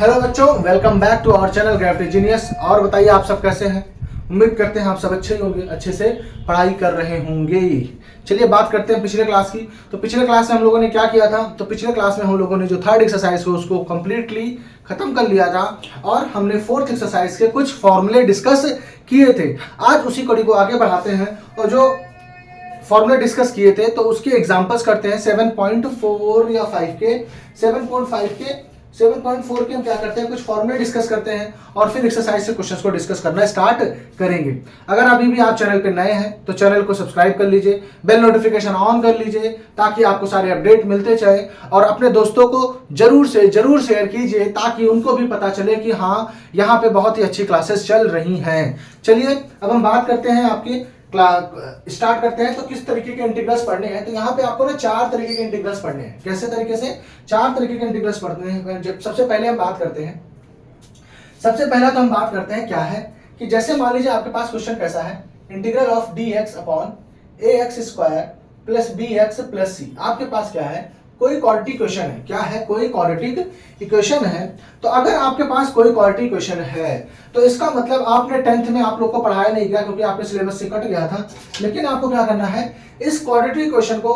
Hello बच्चों, welcome back to our channel gravity genius. और बताइए आप सब कैसे हैं। उम्मीद करते हैं आप सब अच्छे ही होंगे, अच्छे से पढ़ाई कर रहे होंगे। चलिए बात करते हैं पिछले क्लास की। तो पिछले क्लास में हम लोगों ने क्या किया था, तो पिछले क्लास में हम लोगों ने जो थर्ड एक्सरसाइज है उसको कंप्लीटली खत्म कर लिया था और हमने फोर्थ एक्सरसाइज के कुछ फॉर्मूले डिस्कस किए थे। आज उसी कड़ी को आगे बढ़ाते हैं और जो फॉर्मूले डिस्कस किए थे तो उसके एग्जांपल्स करते हैं 7.4 या 5 के 7.4 के हम क्या करते हैं, कुछ फॉर्मूले डिस्कस करते हैं और फिर एक्सरसाइज से क्वेश्चंस को डिस्कस करना स्टार्ट करेंगे। अगर अभी भी आप चैनल पे नए हैं तो चैनल को सब्सक्राइब कर लीजिए, बेल नोटिफिकेशन ऑन कर लीजिए ताकि आपको सारे अपडेट मिलते जाए और अपने दोस्तों को जरूर से जरूर शेयर कीजिए ताकि उनको भी पता चले कि हाँ, यहाँ पे बहुत ही अच्छी क्लासेस चल रही हैं। चलिए अब हम बात करते हैं आपकी स्टार्ट करते हैं। तो किस तरीके के इंटीग्रल्स पढ़ने हैं, तो यहाँ पे आपको ना 4 तरीके के इंटीग्रल्स पढ़ने हैं। कैसे तरीके से 4 तरीके के इंटीग्रल्स पढ़ने हैं। जब सबसे पहले हम बात करते हैं, सबसे पहला तो हम बात करते हैं क्या है कि जैसे मान लीजिए आपके पास क्वेश्चन कैसा है, integral of dx upon ax square plus bx plus c। आपके पास क्या है, कोई क्वाड्रेटिक इक्वेशन है। क्या है, कोई क्वाड्रेटिक इक्वेशन है। तो अगर आपके पास कोई क्वाड्रेटिक इक्वेशन है तो इसका मतलब आपने 10th में आप लोग को पढ़ाया नहीं गया क्योंकि आपके सिलेबस से कट गया था। लेकिन आपको क्या करना है, इस क्वाड्रेटिक इक्वेशन को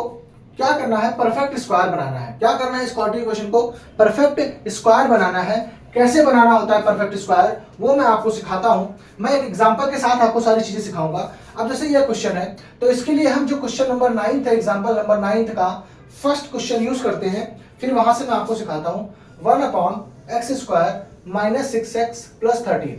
क्या करना है, परफेक्ट स्क्वायर बनाना है। क्या करना है, इस क्वाड्रेटिक इक्वेशन को परफेक्ट स्क्वायर बनाना है। कैसे बनाना होता है परफेक्ट स्क्वायर, वो मैं आपको सिखाता हूं। मैं एक एग्जांपल के साथ आपको सारी चीजें सिखाऊंगा। अब जैसे ये क्वेश्चन है तो इसके लिए हम जो क्वेश्चन नंबर 9 है, एग्जांपल नंबर 9 का फर्स्ट क्वेश्चन यूज करते हैं। फिर वहां से मैं आपको सिखाता हूं 1 upon x square minus 6x plus 13।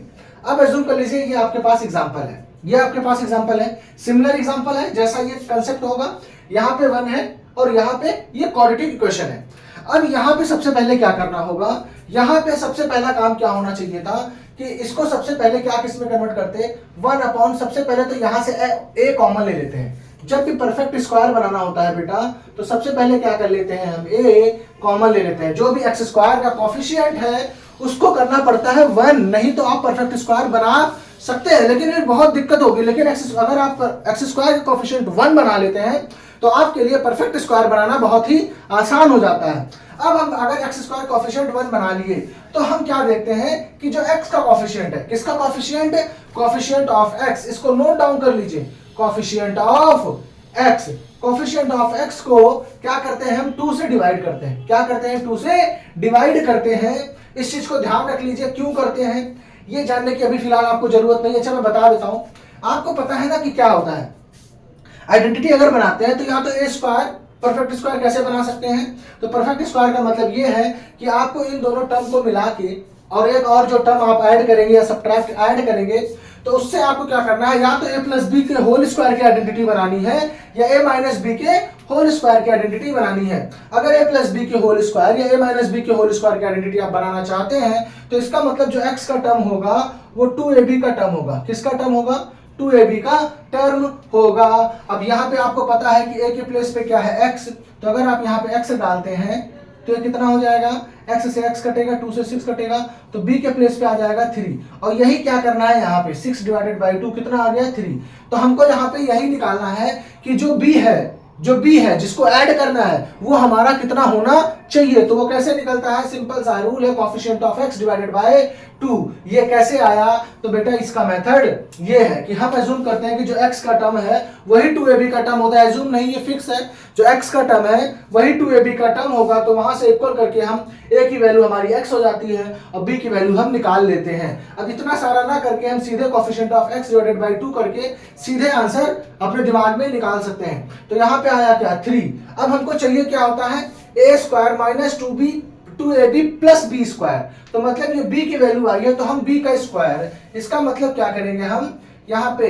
अब एज्यूम कर लीजिए ये आपके पास एग्जांपल है, ये आपके पास एग्जांपल है, सिमिलर एग्जांपल है जैसा ये कंसेप्ट होगा। यहाँ पे 1 है और यहाँ पे ये क्वाड्रेटिक इक्वेशन है। अब यहाँ पे सबसे पहले क्या करना होगा, यहाँ पे सबसे पहला काम क्या होना चाहिए था कि इसको सबसे पहले क्या किस में कन्वर्ट करते, 1 अपॉन, सबसे पहले तो यहाँ से a कॉमन ले लेते हैं। जब भी परफेक्ट स्क्वायर बनाना होता है बेटा तो सबसे पहले क्या कर लेते हैं, हम a कॉमन ले लेते हैं। जो भी एक्स स्क्वायर का कोफिशिएंट है उसको करना पड़ता है 1, नहीं तो आप परफेक्ट स्क्वायर बना सकते हैं लेकिन ये बहुत दिक्कत होगी। लेकिन अगर आप एक्स स्क्वायर का कोफिशिएंट 1 बना लेते हैं तो आपके लिए परफेक्ट स्क्वायर बनाना बहुत ही आसान हो जाता है। अब हम अगर एक्स स्क्वायर कोफिशिएंट 1 बना लिए तो हम क्या देखते हैं कि जो x का कोफिशिएंट है, किसका कोफिशिएंट है, कोफिशिएंट ऑफ x। इसको नोट डाउन कर लीजिए, coefficient of x। Coefficient of x को क्या करते हैं, हम 2 से डिवाइड करते हैं। क्या करते हैं, 2 से डिवाइड करते हैं। इस चीज को ध्यान रख लीजिए, क्यों करते हैं ये जानने की अभी फिलहाल आपको जरूरत नहीं है। अच्छा मैं बता देता हूं, आपको पता है ना कि क्या होता है, आइडेंटिटी अगर बनाते हैं तो या तो ए स्क्वायर परफेक्ट स्क्वायर कैसे बना सकते हैं, तो परफेक्ट स्क्वायर का मतलब ये है कि आपको इन दोनों टर्म को मिला के और एक और जो टर्म आप ऐड करेंगे या सब्ट्रैक्ट ऐड करेंगे तो उससे आपको क्या करना है, या तो a प्लस बी के होल स्क्वायर की आइडेंटिटी बनानी है या a माइनस बी के होल स्क्वायर की आइडेंटिटी बनानी है। अगर a प्लस बी के होल स्क्वायर या a माइनस बी के होल स्क्वायर की आइडेंटिटी आप बनाना चाहते हैं तो इसका मतलब जो x का टर्म होगा वो 2ab का टर्म होगा। किसका टर्म होगा, 2ab का टर्म होगा। अब यहाँ पे आपको पता है कि a के प्लेस पे क्या है, x। तो अगर आप यहाँ पे x डालते हैं तो ये कितना हो जाएगा, x से x कटेगा, 2 से 6 कटेगा तो b के प्लेस पे आ जाएगा 3। और यही क्या करना है, यहाँ पे 6 डिवाइडेड बाई 2 कितना आ गया, 3। तो हमको यहाँ पे यही निकालना है कि जो b है जिसको ऐड करना है वो हमारा कितना होना चाहिए। तो वो कैसे निकलता है, सिंपल सा रूल है, coefficient of x divided by 2। ये कैसे आया, तो बेटा इसका मेथड ये है कि हम एज्यूम करते हैं कि जो x का टर्म है वही 2ab का टर्म होता है। एज्यूम नहीं, ये फिक्स है, जो x का टर्म है वही 2ab का टर्म होगा। तो वहां से इक्वल करके हम a की वैल्यू हमारी x हो जाती है और b की वैल्यू हम निकाल लेते हैं। अब इतना सारा ना करके हम सीधे coefficient of x divided by 2 करके सीधे आंसर अपने दिमाग में निकाल सकते हैं। तो यहाँ पे आया क्या, 3। अब हमको चाहिए क्या होता है, a square minus 2ab plus b square. तो मतलब ये b की वैल्यू आई है तो हम b का स्क्वायर, इसका मतलब क्या करेंगे, हम यहाँ पे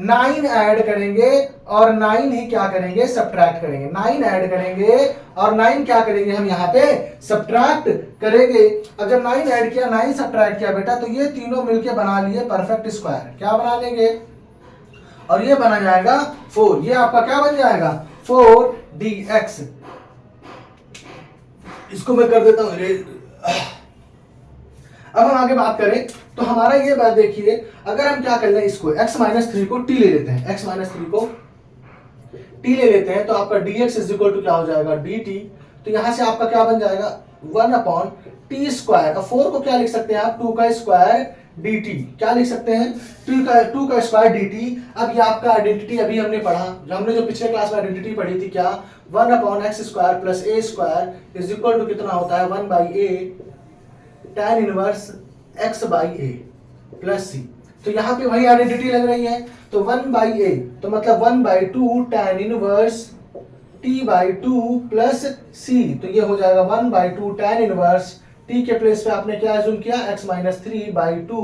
9 ऐड करेंगे और 9 ही क्या करेंगे, सब्ट्रैक्ट करेंगे। 9 ऐड करेंगे और 9 क्या करेंगे, हम यहाँ पे सब्ट्रैक्ट करेंगे। अब जब 9 ऐड किया, 9 सब्ट्रैक्ट किया बेटा तो ये तीनों मिलके बना लिए परफेक्ट स्क्वायर। क्या बना लेंगे, और ये बना जाएगा 4। ये आपका क्या बन जाएगा, 4dx। इसको मैं कर देता हूं। अब हम आगे बात करें तो हमारा ये बात देखिए, अगर हम क्या कर लें, इसको x माइनस 3 को t ले लेते हैं, x माइनस 3 को t ले लेते हैं तो आपका dx इज इक्वल टू क्या हो जाएगा, dt। तो यहां से आपका क्या बन जाएगा, 1 अपॉन टी स्क्वायर। अब 4 को क्या लिख सकते हैं आप, 2 का स्क्वायर dt। क्या लिख सकते हैं, 2 का स्क्वायर dt। अब ये आपका आइडेंटिटी अभी हमने पढ़ा, हमने जो पिछले क्लास में आइडेंटिटी पढ़ी थी, क्या 1 upon x square plus a square is equal to कितना होता है 1 by a tan inverse x by a plus c. तो यहाँ पे वही आइडेंटिटी लग रही है, तो 1 बाई ए तो मतलब 1 by 2 tan inverse t by 2 plus c. तो ये हो जाएगा 1 बाई 2 tan इनवर्स t के प्लेस पे आपने क्या एज्यूम किया, x minus 3 by 2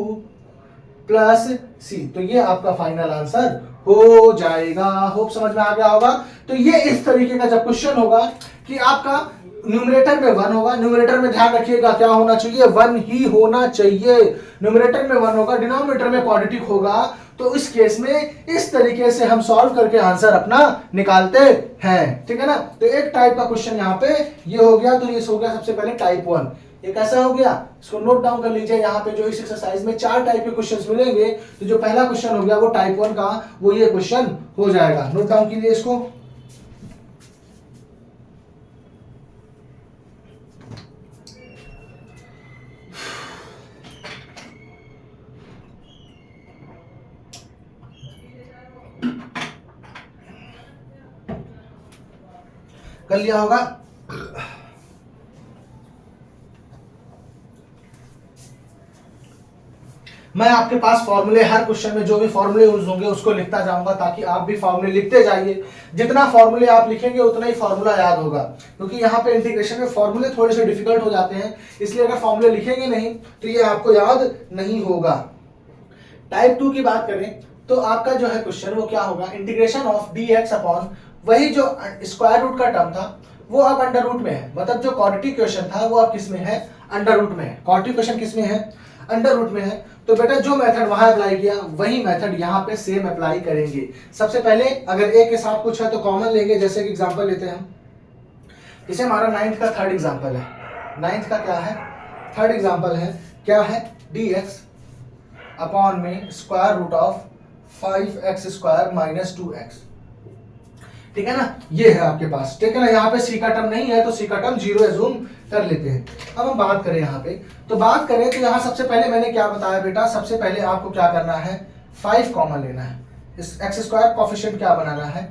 plus c. तो ये आपका फाइनल आंसर हो जाएगा। होप समझ में आ गया होगा। तो ये इस तरीके का जब क्वेश्चन होगा कि आपका न्यूमरेटर में 1 होगा, न्यूमरेटर में ध्यान रखिएगा क्या होना चाहिए, 1 ही होना चाहिए। न्यूमरेटर में 1 होगा, डिनोमिनेटर में पॉजिटिव होगा, तो इस केस में इस तरीके से हम सॉल्व करके आंसर अपना निकालते हैं। ठीक है ना। तो एक टाइप का क्वेश्चन यहाँ पे ये हो गया। तो ये हो गया सबसे पहले टाइप 1। ये कैसा हो गया, इसको नोट डाउन कर लीजिए। यहाँ पे जो इस एक्सरसाइज में 4 टाइप के क्वेश्चंस मिलेंगे, तो जो पहला क्वेश्चन हो गया वो टाइप 1 का, वो ये क्वेश्चन हो जाएगा। नोट डाउन कीजिए इसको। कर लिया होगा। मैं आपके पास फॉर्मूले, हर क्वेश्चन में जो भी फॉर्मूले यूज होंगे उसको लिखता जाऊंगा, ताकि आप भी फॉर्मूले लिखते जाइए। जितना फॉर्मूले आप लिखेंगे उतना ही फॉर्मूला याद होगा, क्योंकि यहाँ पे इंटीग्रेशन में फॉर्मूले थोड़े से डिफिकल्ट हो जाते हैं, इसलिए अगर फॉर्मूले लिखेंगे नहीं तो ये आपको याद नहीं होगा। टाइप 2 की बात करें तो आपका जो है क्वेश्चन वो क्या होगा, इंटीग्रेशन ऑफ dx अपॉन वही जो स्क्वायर रूट का टर्म था वो अब अंडर रूट में है। मतलब जो क्वाड्रेटिक क्वेश्चन था वो अब किस में है, अंडर रूट में है। क्वाड्रेटिक क्वेश्चन किस में है, अंडर रूट में है। तो बेटा जो मेथड वहां अप्लाई किया वही मेथड यहाँ पे सेम अप्लाई करेंगे। सबसे पहले अगर ए के साथ कुछ है तो कॉमन लेंगे। जैसे कि एग्जांपल लेते हैं हम, जैसे हमारा 9th का थर्ड एग्जांपल है। 9th का क्या है, थर्ड एग्जांपल है, क्या है, dx अपॉन में square root of 5x square minus 2x। ठीक है ना, ये है आपके पास। ठीक है ना, यहाँ पे सी का टर्म नहीं है तो सी का टर्म 0 एज्यूम कर लेते हैं। अब हम बात करें यहाँ पे, तो बात करें तो यहाँ सबसे पहले मैंने क्या बताया बेटा, सबसे पहले आपको क्या करना है, 5 कॉमन लेना है। इस एक्स स्क्वायर कॉफिशिएंट क्या बनाना है,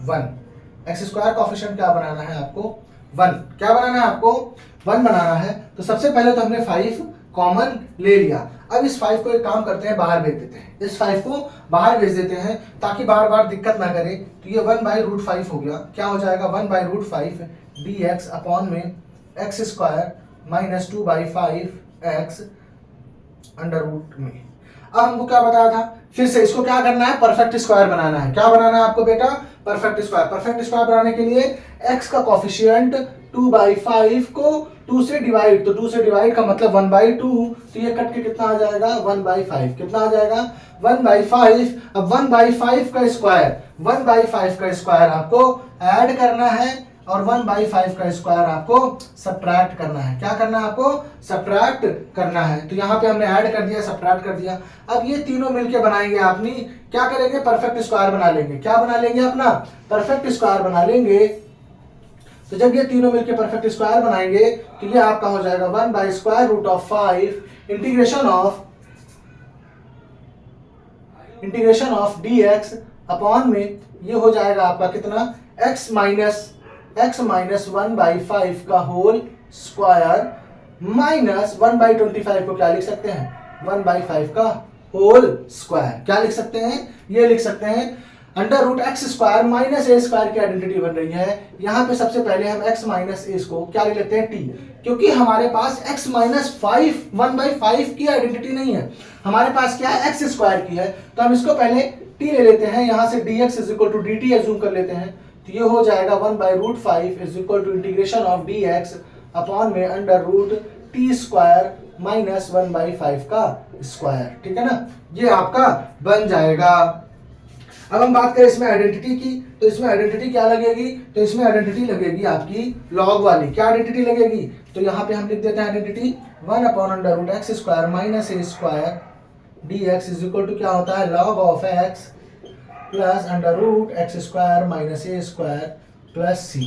1। एक्स स्क्वायर कॉफिशिएंट क्या बनाना है आपको, 1। क्या बनाना है आपको, 1 बनाना है। तो सबसे पहले तो हमने 5 कॉमन ले लिया। अब इस 5 को एक काम करते हैं, बाहर भेज देते हैं। इस 5 को बाहर भेज देते हैं ताकि बार बार दिक्कत ना करे। तो ये 1/√5 हो गया। क्या हो जाएगा, 1/√5 dx अपॉन में x square minus 2/5x under root में। अब हमको क्या बताया था, फिर से इसको क्या करना है, परफेक्ट स्क्वायर बनाना है। क्या बनाना है आपको बेटा, परफेक्ट स्क्वायर। परफेक्ट स्क्वायर बनाने के लिए x का कॉफिशिएंट 2/5 को 2 से डिवाइड, तो 2 से डिवाइड का मतलब 1/2, तो ये कट के कितना आ जाएगा, 1/5। कितना आ जाएगा, 1/5। अब 1/5 का स्क्वायर, 1/5 का स्क्वायर आपको ऐड करना है और 1/5 का स्क्वायर आपको सब्ट्रैक्ट करना है। क्या करना है आपको, सब्ट्रैक्ट करना है। तो यहाँ पे हमने ऐड कर दिया, सब्ट्रैक्ट कर दिया। अब ये तीनों मिलके बनाएंगे, अपनी क्या करेंगे, परफेक्ट स्क्वायर बना लेंगे। क्या बना लेंगे, अपना परफेक्ट स्क्वायर बना लेंगे। तो जब ये तीनों मिलके परफेक्ट स्क्वायर बनाएंगे तो ये आपका हो जाएगा 1/√5 इंटीग्रेशन ऑफ dx अपॉन में ये हो जाएगा आपका कितना, x माइनस 1/5 का होल स्क्वायर माइनस 1/25 को क्या लिख सकते हैं, 1/5 का होल स्क्वायर। क्या लिख सकते हैं, ये लिख सकते हैं under root x square minus a square की आइडेंटिटी बन रही है। यहाँ पे सबसे पहले हम x माइनस ए को क्या लिख लेते हैं, t, क्योंकि हमारे पास x माइनस 1/5 की आइडेंटिटी नहीं है, हमारे पास क्या है, एक्स स्क्वायर की है। तो हम इसको पहले t ले लेते हैं, यहाँ से dx is equal to dt assume कर लेते हैं। तो ये हो जाएगा 1/√5 is equal to integration of dx upon में under root t square minus 1/5 का स्क्वायर। ठीक है ना, ये आपका बन जाएगा। अब हम बात करें इसमें आइडेंटिटी की, तो इसमें आइडेंटिटी क्या लगेगी, तो इसमें आइडेंटिटी लगेगी आपकी लॉग वाली। क्या आइडेंटिटी लगेगी, तो यहाँ पे हम लिख देते हैं identity 1/√x square minus a square dx is equal to क्या होता है, log of x plus under root x square minus a square plus c.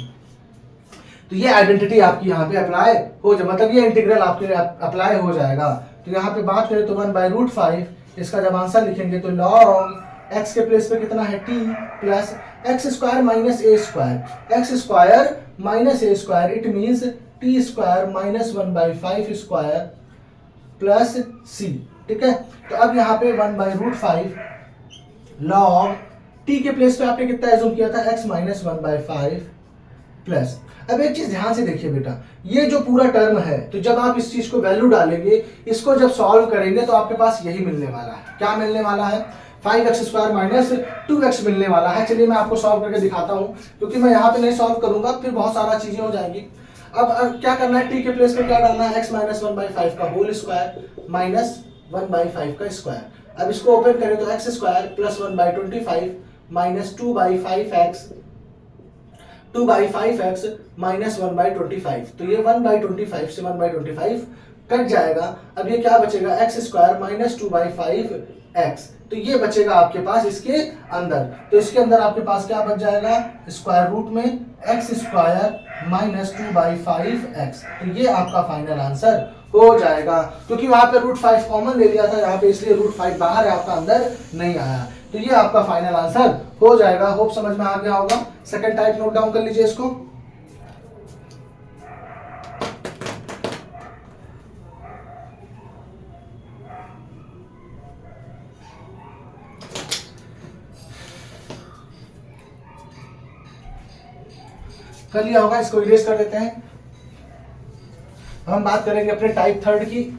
तो ये आइडेंटिटी आपकी यहाँ पे अप्लाई हो जाए, मतलब ये इंटीग्रल आपके अप्लाई हो जाएगा। तो यहाँ पे बात करें तो 1/√5, इसका जब आंसर लिखेंगे तो log x के प्लेस पे कितना है t plus x square minus a square, x square minus a square, it means t square minus 1/5 square plus c. ठीक है, तो अब यहाँ पे 1/√5 log t के प्लेस पे आपने कितना एज्यूम किया था, x माइनस 1/5 प्लस। अब एक चीज ध्यान से देखिए बेटा, ये जो पूरा टर्म है, तो जब आप इस चीज को वैल्यू डालेंगे, इसको जब सॉल्व करेंगे तो आपके पास यही मिलने वाला है। क्या मिलने वाला है, 5x स्क्वायर माइनस 2x मिलने वाला है। चलिए मैं आपको सॉल्व करके दिखाता हूँ, क्योंकि मैं यहाँ पे नहीं सॉल्व करूंगा फिर बहुत सारा चीजें हो जाएंगी। अब क्या करना है, t के प्लेस पे क्या डालना है, x माइनस 1/5 का होल स्क्वायर माइनस 1/5 का स्क्वायर। अब इसको ओपन करें तो x square plus 1/25 minus 2/5x minus 1/25। तो ये 1/25 से 1/25 कट जाएगा। अब ये क्या बचेगा, x स्क्वायर माइनस 2/5x। तो ये बचेगा आपके पास इसके अंदर। तो इसके अंदर आपके पास क्या बच जाएगा, स्क्वायर रूट में x स्क्वायर माइनस 2/5x। तो ये आपका फाइनल आंसर हो जाएगा, क्योंकि वहां पे √5 कॉमन ले लिया था यहाँ पे, इसलिए √5 बाहर है, आपका अंदर नहीं आया। तो ये आपका फाइनल आंसर हो जाएगा। होप समझ में आ गया होगा। सेकंड टाइप नोट डाउन कर लीजिए इसको। कर लिया होगा, इसको इरेज कर देते हैं। हम बात करेंगे अपने टाइप थर्ड की।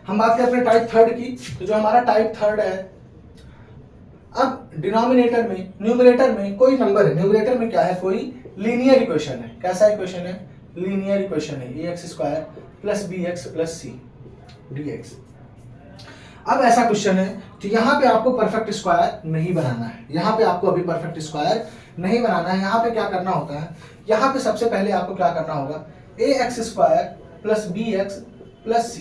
हम बात करें अपने टाइप थर्ड की, तो जो हमारा टाइप थर्ड है, अब डिनोमिनेटर में, न्यूमरेटर में कोई नंबर है, न्यूमरेटर में क्या है, कोई लीनियर इक्वेशन है। कैसा इक्वेशन है, लीनियर इक्वेशन है, ax square plus bx plus c dx। अब ऐसा क्वेश्चन है, तो यहाँ पे आपको परफेक्ट स्क्वायर नहीं बनाना है, यहाँ पे आपको अभी परफेक्ट स्क्वायर नहीं बनाना है। यहाँ पे क्या करना होता है, यहाँ पे सबसे पहले आपको क्या करना होगा, ax square plus bx plus c,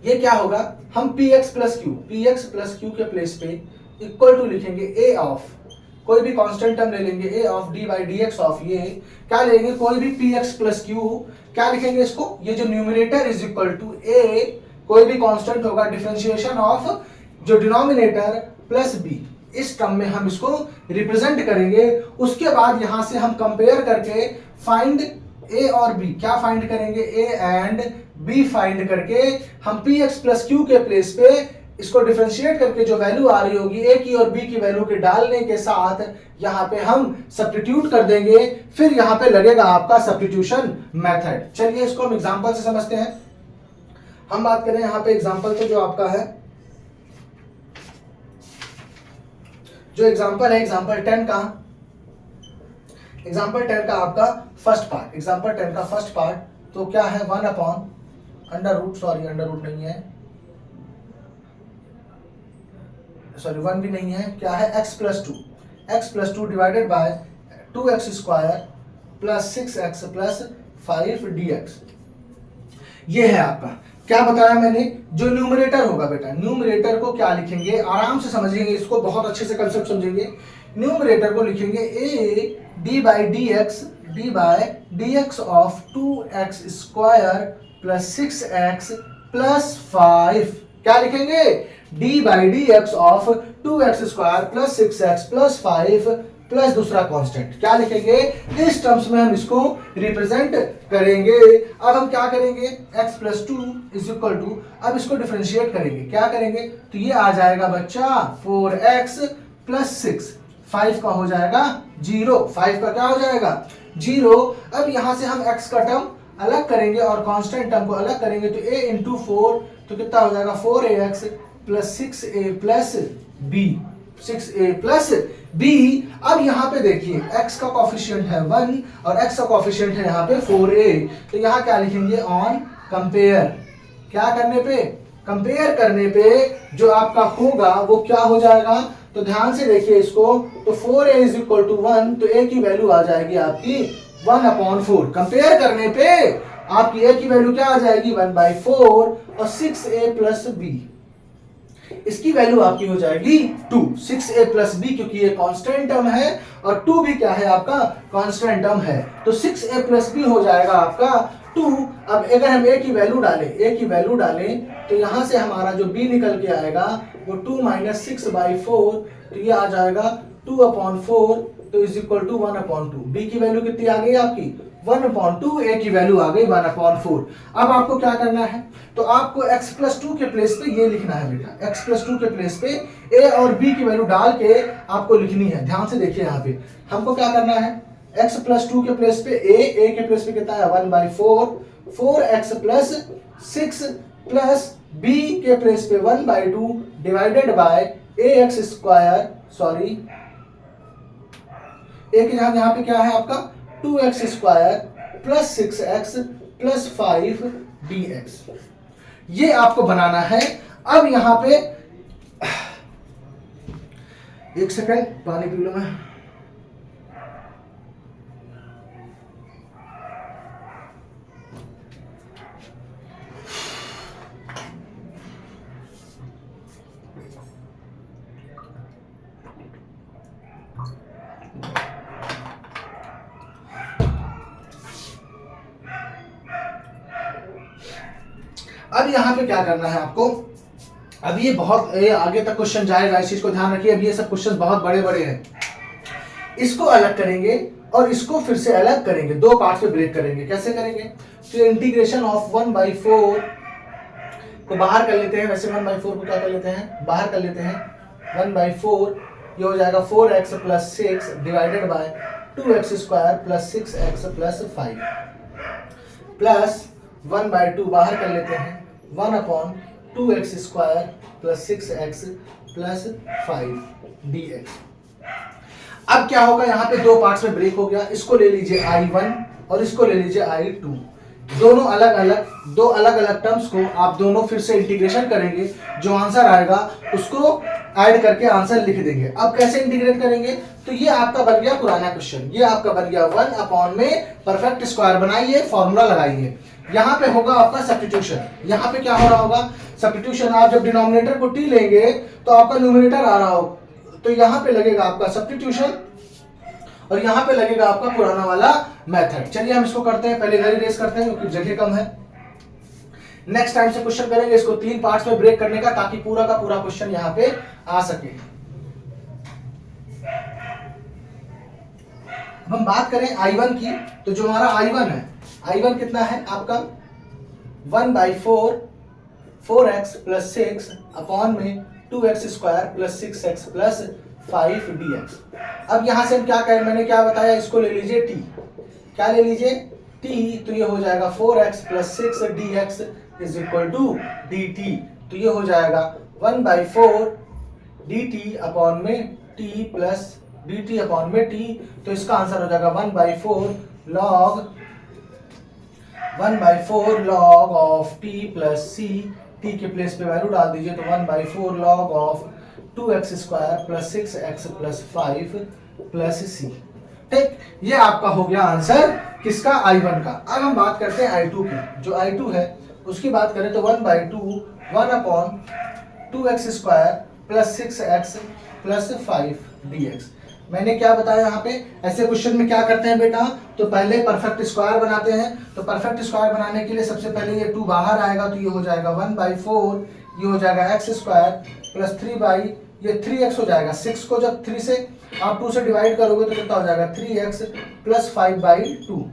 ये क्या होगा, हम px प्लस q के प्लेस पे इक्वल टू लिखेंगे a ऑफ, कोई भी कांस्टेंट टर्म ले लेंगे, a of d by dx of, ये क्या लेंगे, कोई भी px प्लस q, क्या लिखेंगे इसको, ये जो numerator is equal to a, कोई भी कांस्टेंट होगा, डिफरेंशिएशन ऑफ जो डिनोमिनेटर प्लस b, इस टर्म में हम इसको रिप्रेजेंट करेंगे। उसके बाद यहां से हम कंपेयर करके फाइंड a और b, क्या फाइंड करेंगे, a एंड b फाइंड करके हम px प्लस q के प्लेस पे इसको डिफरेंशिएट करके जो वैल्यू आ रही होगी a की और b की वैल्यू के डालने के साथ यहाँ पे हम सब्स्टिट्यूट कर देंगे, फिर यहाँ पे लगेगा आपका सब्स्टिट्यूशन मेथड। चलिए इसको हम एग्जांपल से समझते हैं। हम बात करें यहाँ पे एग्जांपल तो जो आपका है, जो एग्जांपल है एग्जांपल 10 का, एग्जांपल 10 का आपका फर्स्ट पार्ट, एग्जांपल 10 का फर्स्ट पार्ट तो क्या है, 1 upon under root, sorry under root नहीं है, सॉरी 1 भी नहीं है, क्या है, x plus 2 divided by 2x square plus 6x plus 5 dx। ये है आपका, क्या बताया मैंने, जो न्यूमरेटर होगा बेटा, न्यूमरेटर को क्या लिखेंगे, आराम से समझेंगे इसको, बहुत अच्छे से कंसेप्ट समझेंगे। न्यूमरेटर को लिखेंगे a d by dx of 2x square plus 6x plus 5, क्या लिखेंगे, d by dx of 2x square plus 6x plus 5 plus दूसरा कांस्टेंट, क्या लिखेंगे, इस टर्म्स में हम इसको रिप्रेजेंट करेंगे। अब हम क्या करेंगे, x plus 2 is equal to, अब इसको डिफरेंशिएट करेंगे, क्या करेंगे, तो ये आ जाएगा बच्चा 4x प्लस 6, 5 का हो जाएगा 0, 5 का क्या हो जाएगा 0। अब यहां से हम x का टर्म अलग करेंगे और कांस्टेंट टर्म को अलग करेंगे, तो a इंटू 4 तो कितना हो जाएगा 4ax plus 6a plus b, 6a plus b। अब यहाँ पे देखिए x का कोफिशिएंट है 1 और x का कोफिशिएंट है यहाँ पे 4a, तो यहाँ क्या लिखेंगे, ऑन कंपेयर, क्या करने पे, कंपेयर करने पे जो आपका होगा वो क्या हो जाएगा, तो ध्यान से देखिए इसको, तो 4a इज इक्वल टू 1, तो a की वैल्यू आ जाएगी आपकी 1/4, कंपेयर करने पे आपकी a की वैल्यू क्या आ जाएगी 1/4, और 6a प्लस b, इसकी वैल्यू आपकी हो जाएगी 2। 6a प्लस b क्योंकि ये कांस्टेंट टर्म है और 2 भी क्या है आपका कांस्टेंट टर्म है, तो 6a प्लस b हो जाएगा आपका 2। अब अगर हम a की वैल्यू डालें तो यहां से हमारा जो b निकल के आएगा वो 2 माइनस 6/4, तो ये आ जाएगा 2/4, तो इज इक्वल टू 1/2। b की वैल्यू कितनी आ गई आपकी 1/2, a की वैल्यू आ गई 1/4। अब आपको क्या करना है, तो आपको x प्लस 2 के प्लेस पे ये लिखना है बेटा, x प्लस 2 के प्लेस पे a और b की वैल्यू डाल के आपको लिखनी है। ध्यान से देखिए यहाँ पे हमको क्या करना है, x प्लस 2 के प्लेस पे a के प्लेस पे कितना है 1/4, 4x प्लस 6 प्लस b के प्लेस पे 1/2 divided by ax square, sorry a के यहाँ पे क्या है आपका 2x square plus 6x plus 5 dx, ये आपको बनाना है। अब यहां पे एक सेकंड पानी पी लो मैं। अब यहां पे क्या करना है आपको, अब ये आगे तक क्वेश्चन जाएगा, इस चीज को ध्यान रखिए। अब ये सब क्वेश्चन बहुत बड़े बड़े हैं, इसको अलग करेंगे और इसको फिर से अलग करेंगे, दो पार्ट में ब्रेक करेंगे। कैसे करेंगे, तो इंटीग्रेशन ऑफ 1/4 को बाहर कर लेते हैं, वैसे 1/4 को क्या कर लेते हैं बाहर कर लेते हैं, 1/4 ये हो जाएगा 4x plus 6 divided by 2x square plus 6x plus 5 plus 1/2 बाहर कर लेते हैं 1/2x square plus 6x plus 5 dx। अब क्या होगा, यहाँ पे दो पार्ट्स में ब्रेक हो गया, इसको ले लीजिए I1 और इसको ले लीजिए I2, दोनों अलग अलग टर्म्स को आप दोनों फिर से इंटीग्रेशन करेंगे, जो आंसर आएगा उसको ऐड करके आंसर लिख देंगे। अब कैसे इंटीग्रेट करेंगे, तो ये आपका बन गया पुराना क्वेश्चन, ये आपका बन गया 1 में परफेक्ट स्क्वायर बनाइए, फॉर्मूला लगाइए। यहाँ पे होगा आपका सब्स्टिट्यूशन, यहाँ पे क्या हो रहा होगा सब्स्टिट्यूशन। आप जब डिनोमिनेटर को t लेंगे तो आपका न्यूमरेटर आ रहा हो, तो यहाँ पे लगेगा आपका सब्स्टिट्यूशन और यहाँ पे लगेगा आपका पुराना वाला मेथड। चलिए हम इसको करते हैं, पहले इधर ही रेस करते हैं क्योंकि जगह कम है। नेक्स्ट टाइम से क्वेश्चन करेंगे इसको 3 पार्ट्स में ब्रेक करने का, ताकि पूरा का पूरा क्वेश्चन यहाँ पे आ सके। अब हम बात करें I1 की, तो जो हमारा I1 है, I1 कितना है आपका 1/4 4x प्लस 6 अपॉन में 2x square plus 6x plus 5 dx। अब यहां से हम क्या करें, मैंने क्या बताया, इसको ले लीजिए t, क्या ले लीजिए t, तो ये हो जाएगा 4x plus 6 dx is equal to dt, तो ये हो जाएगा 1/4 dt अपॉन में t प्लस dt अपॉन में t, तो इसका आंसर हो जाएगा 1/4 log of t plus c, t के प्लेस पे वैल्यू डाल दीजिए, तो 1/4 log of 2x square plus 6x plus 5 plus c। ठीक, ये आपका हो गया आंसर किसका I1 का। अब हम बात करते हैं I2 की, जो I2 है उसकी बात करें तो 1/2 square plus 6x plus 5 dx। मैंने क्या बताया यहाँ पे, ऐसे क्वेश्चन में क्या करते हैं बेटा, तो पहले परफेक्ट स्क्वायर बनाते हैं। तो परफेक्ट स्क्वायर बनाने के लिए सबसे पहले ये 2 बाहर आएगा, तो ये हो जाएगा 1/4, ये हो जाएगा x स्क्वायर प्लस 3x हो जाएगा, 6 को जब 3 से आप 2 से डिवाइड करोगे तो कितना हो जाएगा 3x प्लस 5/2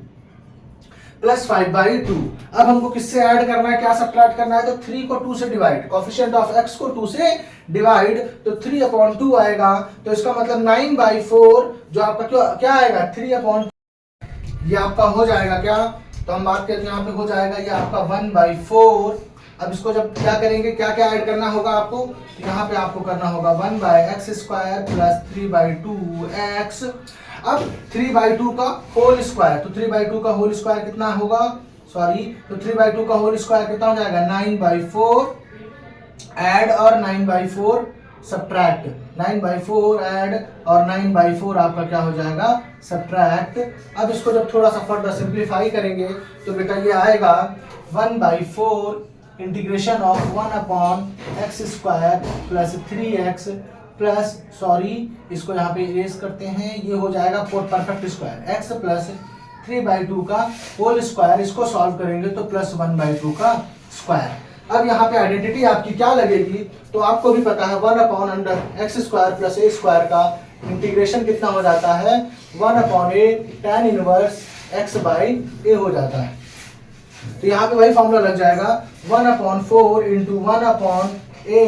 प्लस 5/2। अब हमको किससे ऐड करना है, क्या सब्ट्रैक्ट करना है, तो 3 को 2 से डिवाइड, कोएफिशिएंट ऑफ x को 2 से डिवाइड, तो 3/2 आएगा, तो इसका मतलब 9/4 जो आपका क्या आएगा 3/2, ये आपका हो जाएगा क्या, तो हम बात करते हैं यहाँ पे हो जाएगा ये आपका 1/4। अब इसको जब क्या करेंगे, क्या क्या ऐड करना होगा आपको, तो यहाँ पे आपको करना होगा 1/x स्क्वायर प्लस 3/2x। अब 3/2 का होल स्क्वायर, तो 3/2 का होल स्क्वायर कितना होगा, तो 3/2 का होल स्क्वायर कितना हो जाएगा 9/4 ऐड और 9/4 सब्ट्रैक्ट, 9/4 ऐड और 9/4 आपका क्या हो जाएगा सब्ट्रैक्ट। अब इसको जब थोड़ा सा फर्दर सिंप्लीफाई करेंगे तो बेटा ये आएगा 1/4 integration of 1/x² plus 3x plus इसको यहाँ पे इरेज करते हैं, ये हो जाएगा परफेक्ट स्क्वायर x प्लस 3/2 का होल स्क्वायर, इसको सॉल्व करेंगे तो प्लस 1/2 का स्क्वायर। अब यहाँ पे आइडेंटिटी आपकी क्या लगेगी, तो आपको भी पता है 1/x² प्लस a स्क्वायर का इंटीग्रेशन कितना हो जाता है 1/a tan इनवर्स x/a हो जाता है। तो यहाँ पे वही फॉर्मूला लग जाएगा 1/4 into 1/a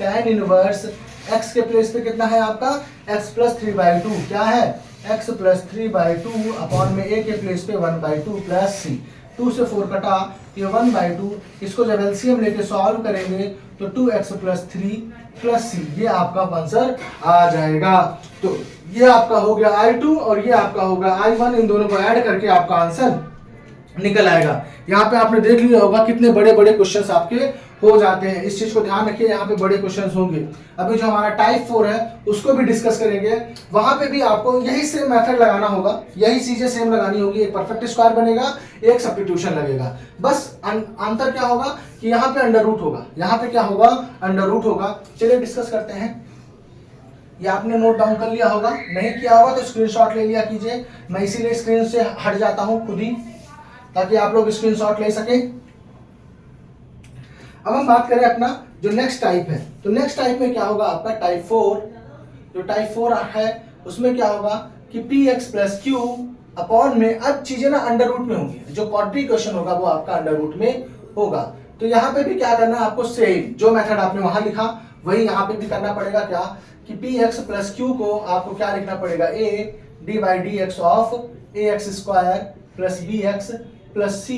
tan inverse x के प्लेस पे कितना है आपका x प्लस 3/2, क्या है x प्लस 3/2 अपॉन में a के प्लेस पे 1/2 प्लस c, 2 से 4 कटा ये 1/2, इसको जब एलसीएम लेके सॉल्व करेंगे तो 2x प्लस 3 प्लस c, ये आपका आंसर आ जाएगा। तो ये आपका हो गया I2 और ये आपका होगा I1, इन दोनों को ऐड करके आपका आंसर निकल आएगा। यहाँ पे आपने देख लिया होगा कितने बड़े बड़े क्वेश्चंस आपके हो जाते हैं, इस चीज को ध्यान रखिए, यहाँ पे बड़े क्वेश्चंस होंगे। अभी जो हमारा टाइप 4 है उसको भी डिस्कस करेंगे, वहां पे भी आपको यही सेम मेथड लगाना होगा, यही चीजें सेम लगानी होगी, एक परफेक्ट स्क्वायर बनेगा, एक सब्स्टिट्यूशन लगेगा, बस अंतर क्या होगा कि यहाँ पे अंडर रूट होगा, यहाँ पे क्या होगा अंडर रूट होगा। चलिए डिस्कस करते हैं। ये आपने नोट डाउन कर लिया होगा, नहीं किया होगा तो स्क्रीनशॉट ले लिया कीजिए, मैं इसीलिए स्क्रीन से हट जाता हूँ खुद ही ताकि आप लोग स्क्रीनशॉट ले सके। अब हम बात करें अपना जो नेक्स्ट टाइप है, तो नेक्स्ट टाइप में क्या होगा आपका टाइप 4, जो टाइप 4 है उसमें क्या होगा कि px प्लस क्यू अपॉन में, अब चीजें ना अंडर रूट में होंगी, जो क्वाड्री क्वेश्चन होगा वो आपका अंडर रूट में होगा। तो यहाँ पे भी क्या करना है आपको, सेम जो मेथड आपने वहां लिखा वही यहाँ पे भी करना पड़ेगा, क्या कि px प्लस क्यू को आपको क्या लिखना पड़ेगा, a d/dx of ax² plus bx plus c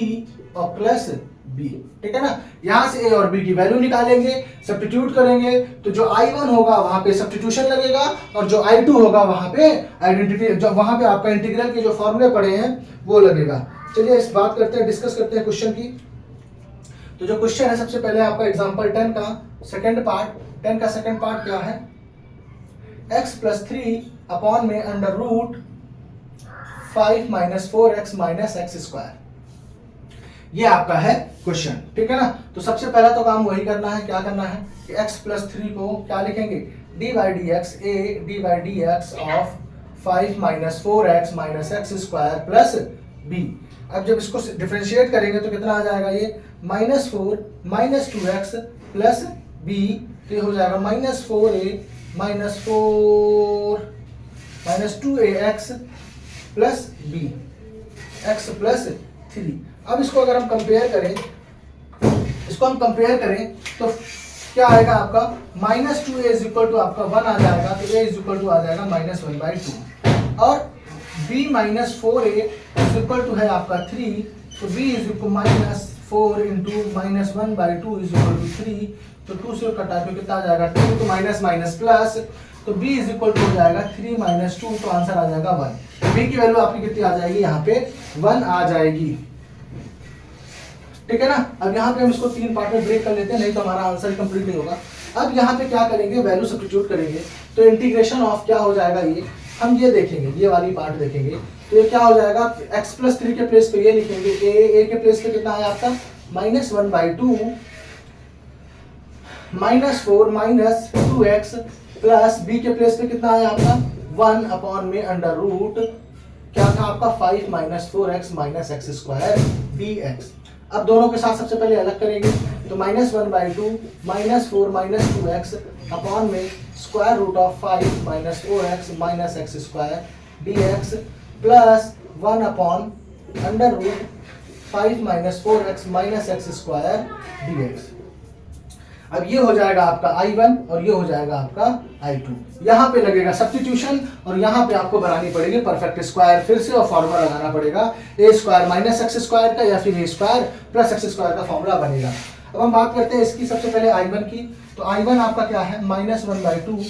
और प्लस b, ठीक है ना। यहां से a और b की वैल्यू निकालेंगे, सब्स्टिट्यूट करेंगे, तो जो I1 होगा वहां पे सब्स्टिट्यूशन लगेगा और जो I2 होगा वहां पे आइडेंटिटी, जो वहां पे आपका इंटीग्रल के जो फॉर्मूले पड़े हैं वो लगेगा। चलिए इस बात करते हैं, डिस्कस करते हैं क्वेश्चन की। तो जो क्वेश्चन है सबसे पहले आपका एग्जांपल 10 का सेकंड पार्ट, 10 का सेकंड पार्ट क्या है, x प्लस 3 अपॉन में under root 5 minus 4x minus x², ये आपका है क्वेश्चन, ठीक है ना। तो सबसे पहला तो काम वही करना है, क्या करना है कि x प्लस 3 को क्या लिखेंगे, d/dx a d/dx of 5 minus 4x minus x² plus b। अब जब इसको डिफरेंशिएट करेंगे तो कितना आ जाएगा, ये -4 माइनस 2x प्लस b, तो ये हो जाएगा -4a minus 4 minus 2ax plus b, x plus 3। अब इसको अगर हम कंपेयर करें, तो क्या आएगा आपका -2a इज इक्वल टू आपका 1 आ जाएगा, तो a इज इक्वल टू आ जाएगा -1/2 और b -4a is equal to है आपका 3, तो b is equal -4 into -1/2 is equal to 3, तो 2 से कटा के कितना आ जाएगा 2 तो माइनस माइनस प्लस, तो b इज इक्वल टू हो जाएगा 3 माइनस 2, तो आंसर आ जाएगा 1। b की वैल्यू आपकी कितनी आ जाएगी, यहाँ पे 1 आ जाएगी, ठीक है ना। अब यहाँ पे हम इसको 3 पार्ट में ब्रेक कर लेते हैं, नहीं तो हमारा आंसर कंप्लीट नहीं होगा। अब यहाँ पे क्या करेंगे, वैल्यू सब्स्टिट्यूट करेंगे, तो इंटीग्रेशन ऑफ क्या हो जाएगा, ये हम ये देखेंगे, ये वाली पार्ट देखेंगे, तो ये क्या हो जाएगा, x प्लस 3 के प्लेस पे ये लिखेंगे, a के प्लेस पे कितना है आपका -1/2 -4 माइनस 2x प्लस b के प्लेस पे कितना है आपका 1 अपॉन में अंडर रूट क्या था आपका 5 minus 4x minus x² dx। अब दोनों के साथ सबसे पहले अलग करेंगे, तो -1/2 -4 माइनस 2x अपॉन में square root of 5 minus 4x minus x² dx plus 1 upon under root 5 minus 4x minus x² dx। अब ये हो जाएगा आपका I1 और ये हो जाएगा आपका I2। यहाँ पे लगेगा सब्स्टिट्यूशन और यहाँ पे आपको बनानी पड़ेगी परफेक्ट स्क्वायर फिर से, और फॉर्मूला लगाना पड़ेगा a² माइनस x² का या फिर a² प्लस x² का फॉर्मूला बनेगा। अब हम बात करते हैं इसकी सबसे पहले I1 की, तो I1 आपका क्या है -1/2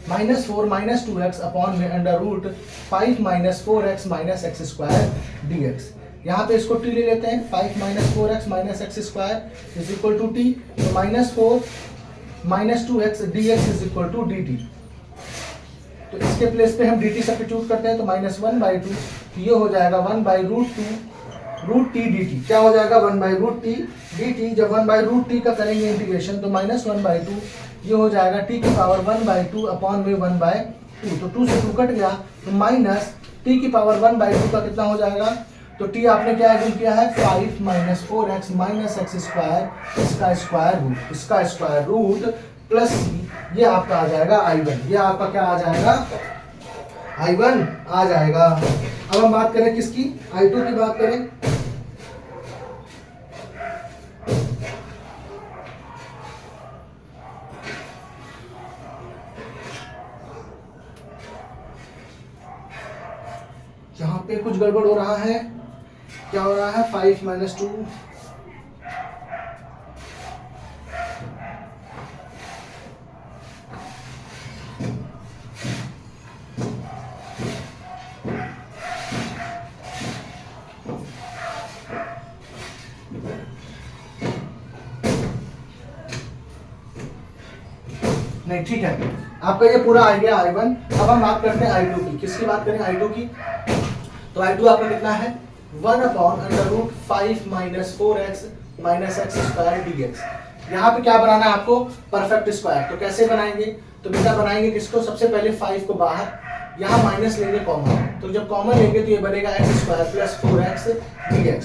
-4 माइनस 2x अपॉन में under root 5 minus 4x minus x² dx। यहाँ पे इसको t ले लेते हैं, 5 minus 4x minus x² is equal to t, तो -4 minus 2x dx is equal to dt। तो इसके प्लेस पे हम dt सब्स्टिट्यूट करते हैं, तो -1/2, ये हो जाएगा 1/√2 रूट टी डी टी, क्या हो जाएगा 1/√t dt। जब 1/√t का करेंगे इंटीग्रेशन तो -1/2 ये हो जाएगा t की पावर 1/2 अपॉन में 1/2, तो 2 से 2 कट गया तो माइनस t की पावर 1/2 का कितना हो जाएगा, तो t आपने क्या गुण किया है 5 - 4x - x², इसका स्क्वायर रूट प्लस c, ये आपका आ जाएगा I1, ये आपका क्या आ जाएगा I1 आ जाएगा। अब हम बात करें किसकी, I2 की बात करें। यहाँ पे कुछ गड़बड़ हो रहा है, क्या हो रहा है 5 - 2 नहीं, ठीक है, आपका ये पूरा आ गया I1। अब हम बात करते हैं I2 की, किसकी बात करें I2 की, तो I2 आपका कितना है 1/√5 - 4x - x² dx। यहाँ पे क्या बनाना है आपको, परफेक्ट स्क्वायर। तो कैसे बनाएंगे, तो बेटा बनाएंगे किसको, सबसे पहले 5 को बाहर, यहाँ माइनस लेंगे कॉमन, तो जब कॉमन लेंगे तो ये बनेगा x² + 4x dx।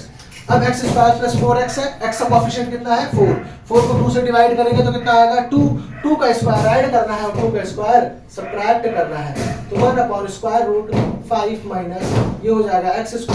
अब x² + 4x है, x का कोएफिशिएंट कितना है 4, 4 को 2 से डिवाइड करेंगे तो कितना आएगा 2, 2 का स्क्वायर ऐड करना है और 2 का स्क्वायर सब्ट्रैक्ट करना है, तो 1/√5 माइनस ये हो जाएगा x² +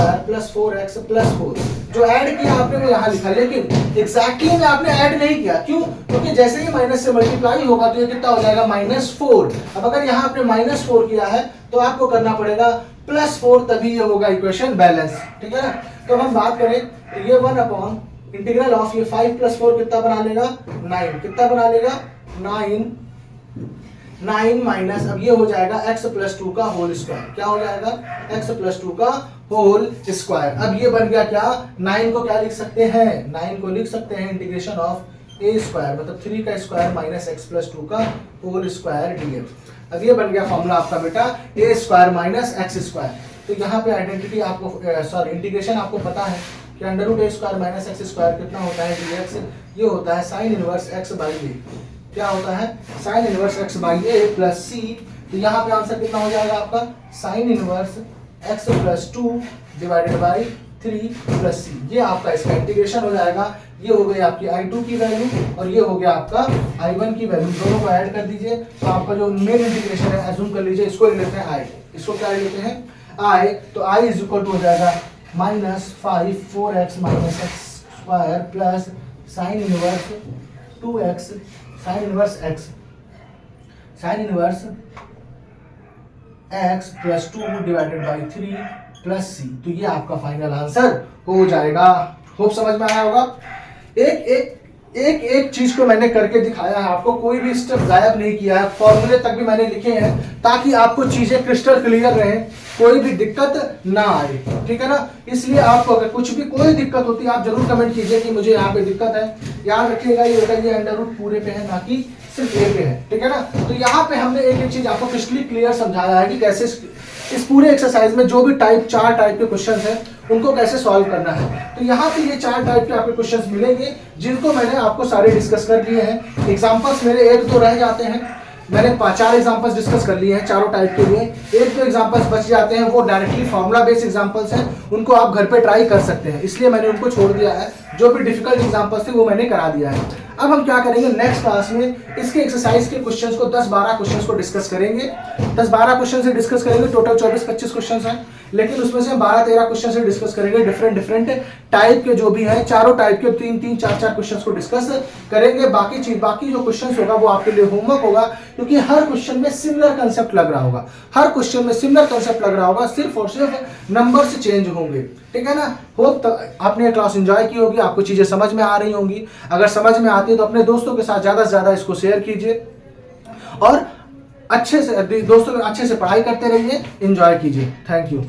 4x + 4। जो ऐड किया आपने वो यहाँ लिखा, लेकिन एग्जैक्टली में आपने ऐड नहीं किया, क्यों, क्योंकि जैसे ही माइनस से मल्टीप्लाई होगा तो ये कितना हो जाएगा -4। अब अगर यहाँ आपने -4 किया है तो आपको करना पड़ेगा +4, तभी ये होगा इक्वेशन बैलेंस, ठीक है ना। तो हम बात करें तो ये 1/इंटीग्रल ऑफ ये 5 + 4 कितना बना लेगा 9, कितना बना लेगा 9 माइनस, अब ये हो जाएगा x + 2 का होल स्क्वायर, क्या हो जाएगा x + 2 का होल स्क्वायर। अब ये बन गया क्या, 9 को क्या लिख सकते हैं, 9 को लिख सकते हैं इंटीग्रेशन ऑफ a² मतलब 3 का स्क्वायर माइनस x + 2 का होल स्क्वायर dx। अब ये बन गया फॉर्मूला आपका बेटा a² - x²। तो यहाँ पे आइडेंटिटी आपको सॉरी इंटीग्रेशन आपको पता है कि √a² - x² कितना होता है dx, ये होता है sin इनवर्स x/a, क्या होता है sin इनवर्स x/a + c। तो यहाँ पे आंसर कितना हो जाएगा आपका sin इनवर्स x + 2 / 3 + c, ये आपका इसका इंटीग्रेशन हो जाएगा। ये हो गई आपकी I2 की वैल्यू और ये हो गया आपका I1 की वैल्यू, दोनों को ऐड कर दीजिए तो आपका जो मेन इंटीग्रेशन है एज्यूम कर लीजिए, इसको लेते हैं I, इसको क्या लेते हैं I, तो I = हो जाएगा -5 4x - x² plus sin inverse 2x sin inverse x + 2 / 3 + c। तो ये आपका फाइनल आंसर हो जाएगा। होप समझ में आया होगा। एक चीज को मैंने करके दिखाया है आपको, कोई भी स्टेप गायब नहीं किया है, फॉर्मूले तक भी मैंने लिखे हैं ताकि आपको चीजें क्रिस्टल क्लियर रहे, कोई भी दिक्कत ना आए, ठीक है ना। इसलिए आपको अगर कुछ भी कोई दिक्कत होती है आप जरूर कमेंट कीजिए कि मुझे यहाँ पे दिक्कत है। याद रखिएगा ये बेटा ये अंडर रूट पूरे पे है ना कि सिर्फ ए पे है, ठीक है ना। तो यहाँ पे हमने एक चीज आपको क्रिस्टली क्लियर समझाया है कि कैसे इस पूरे एक्सरसाइज में जो भी 4 टाइप के क्वेश्चन हैं उनको कैसे सॉल्व करना है। तो यहाँ पे ये 4 टाइप के आपके क्वेश्चंस मिलेंगे जिनको मैंने आपको सारे डिस्कस कर दिए हैं। एग्जांपल्स मेरे 1-2 रह जाते हैं, मैंने 4 एग्जांपल्स डिस्कस कर लिए हैं चारों टाइप के लिए। 1-2 एग्जांपल्स बच जाते हैं, वो डायरेक्टली फॉर्मुला बेस्ड एग्जांपल्स हैं, उनको आप घर पे ट्राई कर सकते हैं, इसलिए मैंने उनको छोड़ दिया है। जो भी डिफिकल्ट एग्जांपल्स थे वो मैंने करा दिया है। अब हम क्या करेंगे नेक्स्ट क्लास में इसके एक्सरसाइज के क्वेश्चंस को 10-12 क्वेश्चंस को डिस्कस करेंगे। 10-12 क्वेश्चन से डिस्कस करेंगे, टोटल 24-25 क्वेश्चंस हैं, लेकिन उसमें से 12-13 क्वेश्चन से डिस्कस करेंगे डिफरेंट टाइप के जो भी हैं, चारों टाइप के 3-3 4-4 क्वेश्चंस को डिस्कस करेंगे। बाकी जो क्वेश्चंस होगा वो आपके लिए होमवर्क होगा, क्योंकि हर क्वेश्चन में सिमिलर कंसेप्ट लग रहा होगा, सिर्फ और सिर्फ नंबर से चेंज होंगे, ठीक है ना। होप आपने क्लास एंजॉय की होगी, आपको चीजें समझ में आ रही होंगी। अगर समझ में आती है तो अपने दोस्तों के साथ ज्यादा से ज्यादा इसको शेयर कीजिए और अच्छे से पढ़ाई करते रहिए, एंजॉय कीजिए। Thank you.